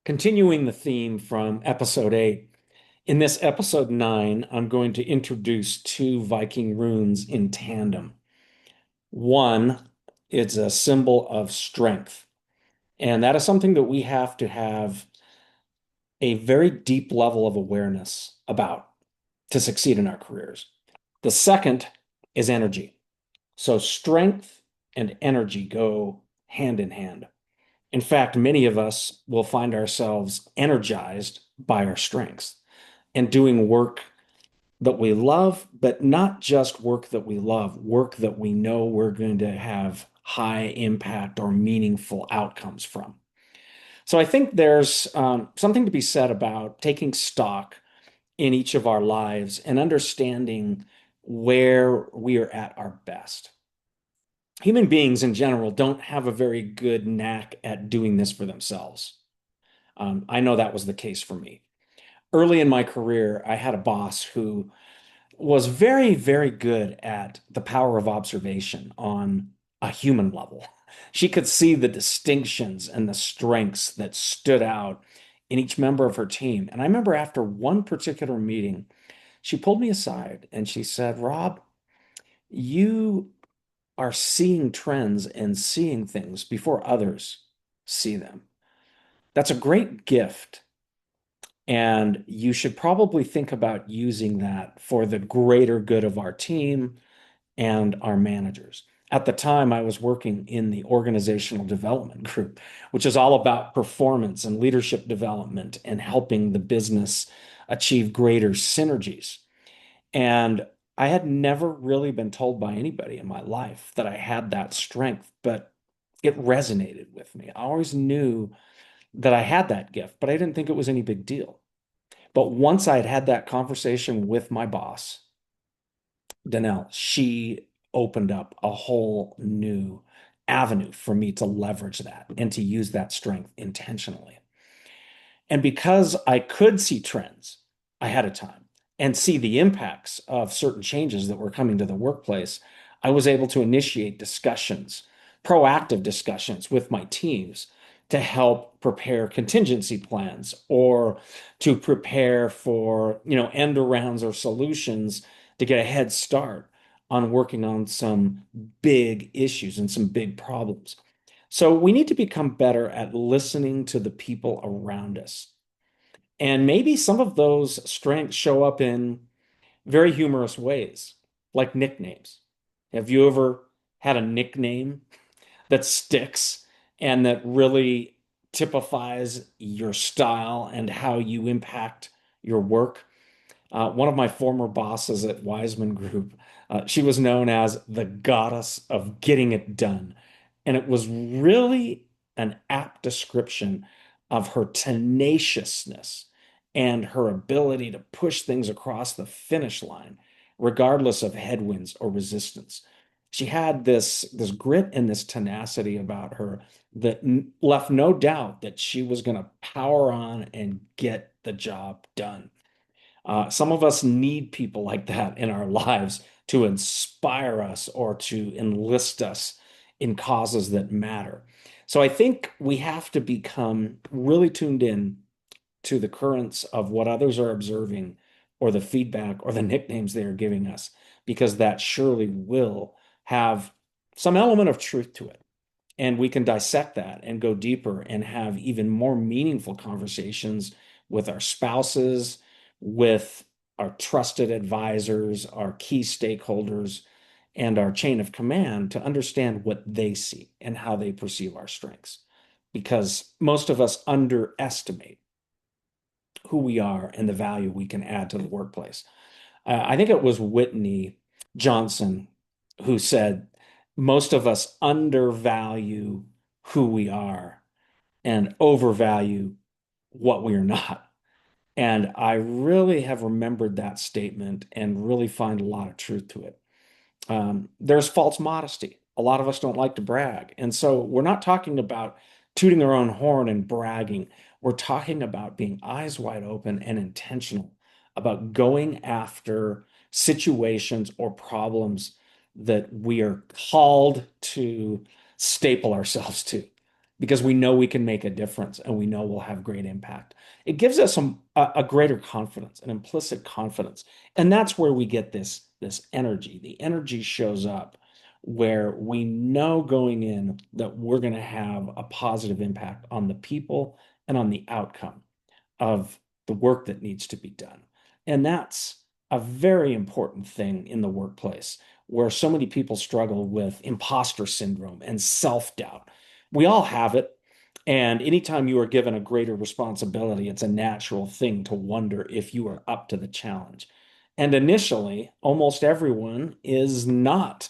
Continuing the theme from episode 8, in this episode 9, I'm going to introduce two Viking runes in tandem. One is a symbol of strength, and that is something that we have to have a very deep level of awareness about to succeed in our careers. The second is energy. So, strength and energy go hand in hand. In fact, many of us will find ourselves energized by our strengths and doing work that we love, but not just work that we love, work that we know we're going to have high impact or meaningful outcomes from. So I think there's something to be said about taking stock in each of our lives and understanding where we are at our best. Human beings in general don't have a very good knack at doing this for themselves. I know that was the case for me. Early in my career, I had a boss who was very, very good at the power of observation on a human level. She could see the distinctions and the strengths that stood out in each member of her team. And I remember after one particular meeting, she pulled me aside and she said, "Rob, you are seeing trends and seeing things before others see them. That's a great gift. And you should probably think about using that for the greater good of our team and our managers." At the time, I was working in the organizational development group, which is all about performance and leadership development and helping the business achieve greater synergies. And I had never really been told by anybody in my life that I had that strength, but it resonated with me. I always knew that I had that gift, but I didn't think it was any big deal. But once I had had that conversation with my boss, Danelle, she opened up a whole new avenue for me to leverage that and to use that strength intentionally. And because I could see trends ahead of time and see the impacts of certain changes that were coming to the workplace, I was able to initiate discussions, proactive discussions with my teams to help prepare contingency plans or to prepare for, end arounds or solutions to get a head start on working on some big issues and some big problems. So we need to become better at listening to the people around us. And maybe some of those strengths show up in very humorous ways, like nicknames. Have you ever had a nickname that sticks and that really typifies your style and how you impact your work? One of my former bosses at Wiseman Group, she was known as the goddess of getting it done. And it was really an apt description of her tenaciousness and her ability to push things across the finish line, regardless of headwinds or resistance. She had this grit and this tenacity about her that left no doubt that she was going to power on and get the job done. Some of us need people like that in our lives to inspire us or to enlist us in causes that matter. So I think we have to become really tuned in to the currents of what others are observing or the feedback or the nicknames they are giving us, because that surely will have some element of truth to it. And we can dissect that and go deeper and have even more meaningful conversations with our spouses, with our trusted advisors, our key stakeholders, and our chain of command to understand what they see and how they perceive our strengths. Because most of us underestimate who we are and the value we can add to the workplace. I think it was Whitney Johnson who said, most of us undervalue who we are and overvalue what we are not. And I really have remembered that statement and really find a lot of truth to it. There's false modesty. A lot of us don't like to brag. And so we're not talking about tooting our own horn and bragging. We're talking about being eyes wide open and intentional about going after situations or problems that we are called to staple ourselves to. because we know we can make a difference and we know we'll have great impact. It gives us a greater confidence, an implicit confidence. And that's where we get this energy. The energy shows up where we know going in that we're going to have a positive impact on the people and on the outcome of the work that needs to be done. And that's a very important thing in the workplace where so many people struggle with imposter syndrome and self-doubt. We all have it. And anytime you are given a greater responsibility, it's a natural thing to wonder if you are up to the challenge. And initially, almost everyone is not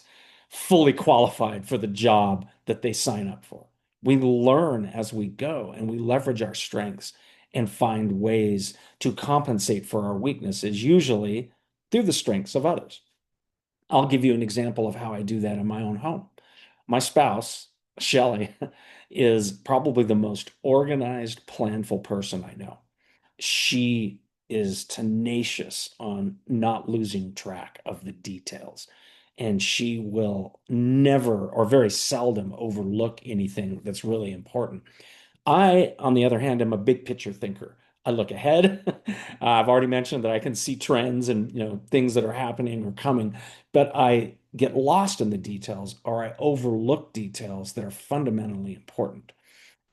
fully qualified for the job that they sign up for. We learn as we go and we leverage our strengths and find ways to compensate for our weaknesses, usually through the strengths of others. I'll give you an example of how I do that in my own home. My spouse, Shelley, is probably the most organized, planful person I know. She is tenacious on not losing track of the details. And she will never or very seldom overlook anything that's really important. I, on the other hand, am a big picture thinker. I look ahead. I've already mentioned that I can see trends and things that are happening or coming, but I get lost in the details or I overlook details that are fundamentally important.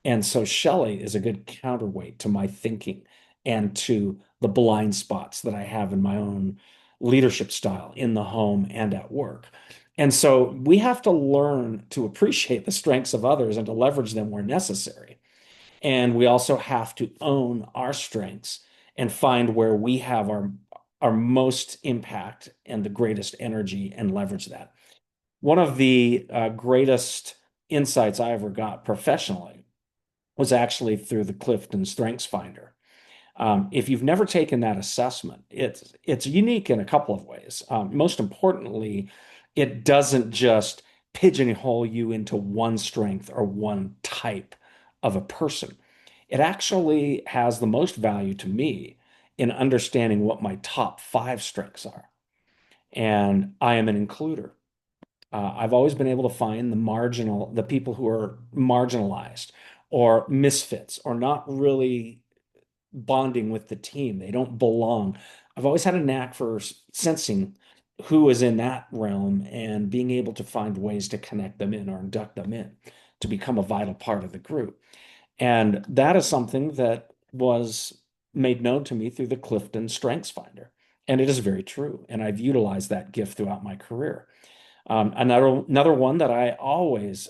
And so Shelley is a good counterweight to my thinking and to the blind spots that I have in my own leadership style in the home and at work. And so we have to learn to appreciate the strengths of others and to leverage them where necessary. And we also have to own our strengths and find where we have our most impact and the greatest energy and leverage that. One of the greatest insights I ever got professionally was actually through the Clifton Strengths Finder. If you've never taken that assessment, it's unique in a couple of ways. Most importantly, it doesn't just pigeonhole you into one strength or one type of a person. It actually has the most value to me in understanding what my top five strengths are. And I am an includer. I've always been able to find the people who are marginalized or misfits or not really bonding with the team. They don't belong. I've always had a knack for sensing who is in that realm and being able to find ways to connect them in or induct them in to become a vital part of the group. And that is something that was made known to me through the Clifton Strengths Finder. And it is very true. And I've utilized that gift throughout my career. Another one that I always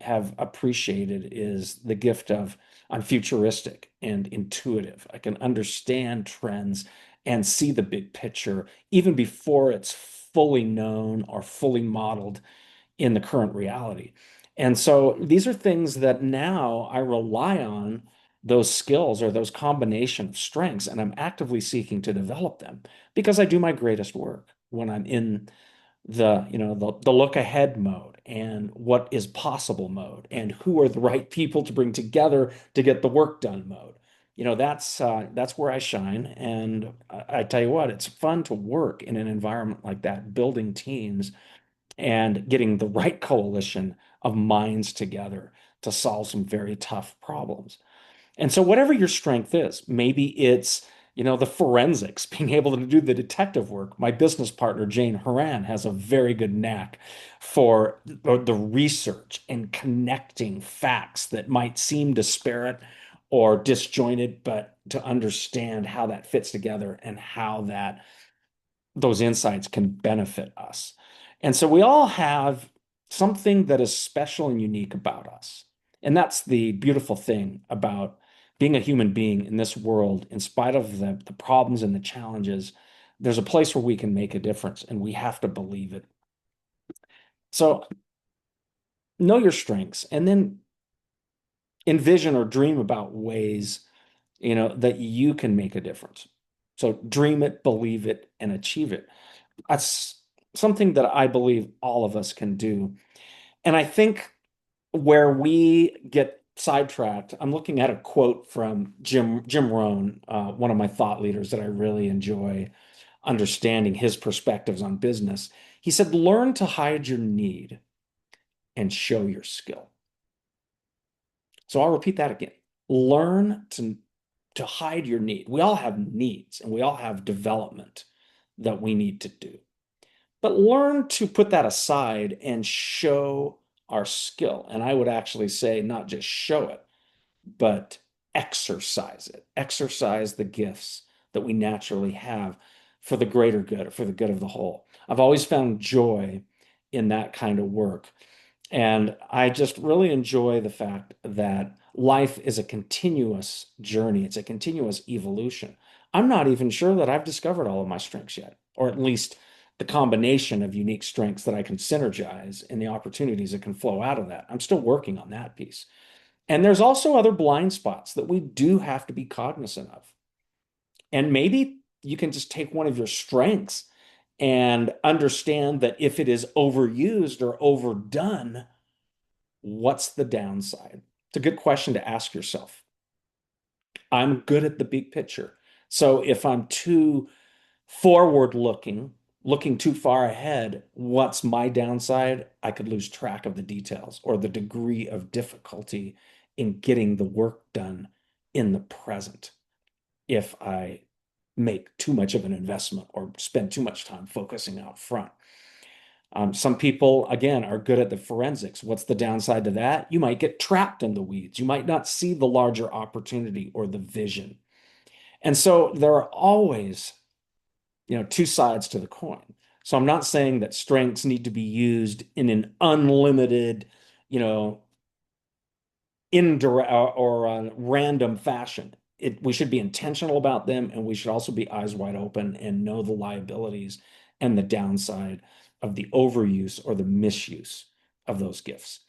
have appreciated is the gift of I'm futuristic and intuitive. I can understand trends and see the big picture even before it's fully known or fully modeled in the current reality. And so these are things that now I rely on those skills or those combination of strengths, and I'm actively seeking to develop them because I do my greatest work when I'm in the look ahead mode and what is possible mode and who are the right people to bring together to get the work done mode. That's where I shine. And I tell you what, it's fun to work in an environment like that, building teams and getting the right coalition of minds together to solve some very tough problems. And so, whatever your strength is, maybe it's, the forensics, being able to do the detective work. My business partner, Jane Horan, has a very good knack for the research and connecting facts that might seem disparate or disjointed, but to understand how that fits together and how those insights can benefit us. And so we all have something that is special and unique about us. And that's the beautiful thing about being a human being in this world, in spite of the problems and the challenges, there's a place where we can make a difference and we have to believe it. So know your strengths and then envision or dream about ways, that you can make a difference. So dream it, believe it, and achieve it. That's something that I believe all of us can do. And I think where we get sidetracked, I'm looking at a quote from Jim Rohn, one of my thought leaders that I really enjoy understanding his perspectives on business. He said, "Learn to hide your need and show your skill." So I'll repeat that again. Learn to hide your need. We all have needs and we all have development that we need to do. But learn to put that aside and show our skill. And I would actually say not just show it, but exercise it. Exercise the gifts that we naturally have for the greater good, for the good of the whole. I've always found joy in that kind of work. And I just really enjoy the fact that life is a continuous journey, it's a continuous evolution. I'm not even sure that I've discovered all of my strengths yet, or at least the combination of unique strengths that I can synergize and the opportunities that can flow out of that. I'm still working on that piece. And there's also other blind spots that we do have to be cognizant of. And maybe you can just take one of your strengths and understand that if it is overused or overdone, what's the downside? It's a good question to ask yourself. I'm good at the big picture. So if I'm too forward looking, looking too far ahead, what's my downside? I could lose track of the details or the degree of difficulty in getting the work done in the present if I make too much of an investment or spend too much time focusing out front. Some people, again, are good at the forensics. What's the downside to that? You might get trapped in the weeds. You might not see the larger opportunity or the vision. And so there are always, two sides to the coin. So I'm not saying that strengths need to be used in an unlimited, you know, indirect or random fashion. We should be intentional about them, and we should also be eyes wide open and know the liabilities and the downside of the overuse or the misuse of those gifts.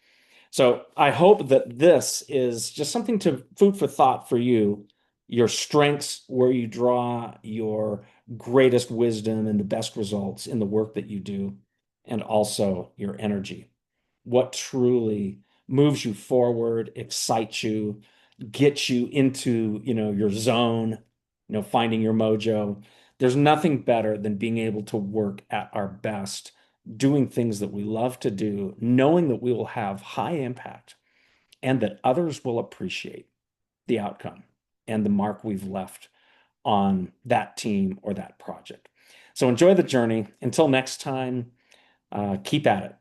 So I hope that this is just something to food for thought for you, your strengths, where you draw your greatest wisdom and the best results in the work that you do, and also your energy. What truly moves you forward, excites you, gets you into, your zone, finding your mojo. There's nothing better than being able to work at our best, doing things that we love to do, knowing that we will have high impact and that others will appreciate the outcome and the mark we've left on that team or that project. So enjoy the journey. Until next time, keep at it.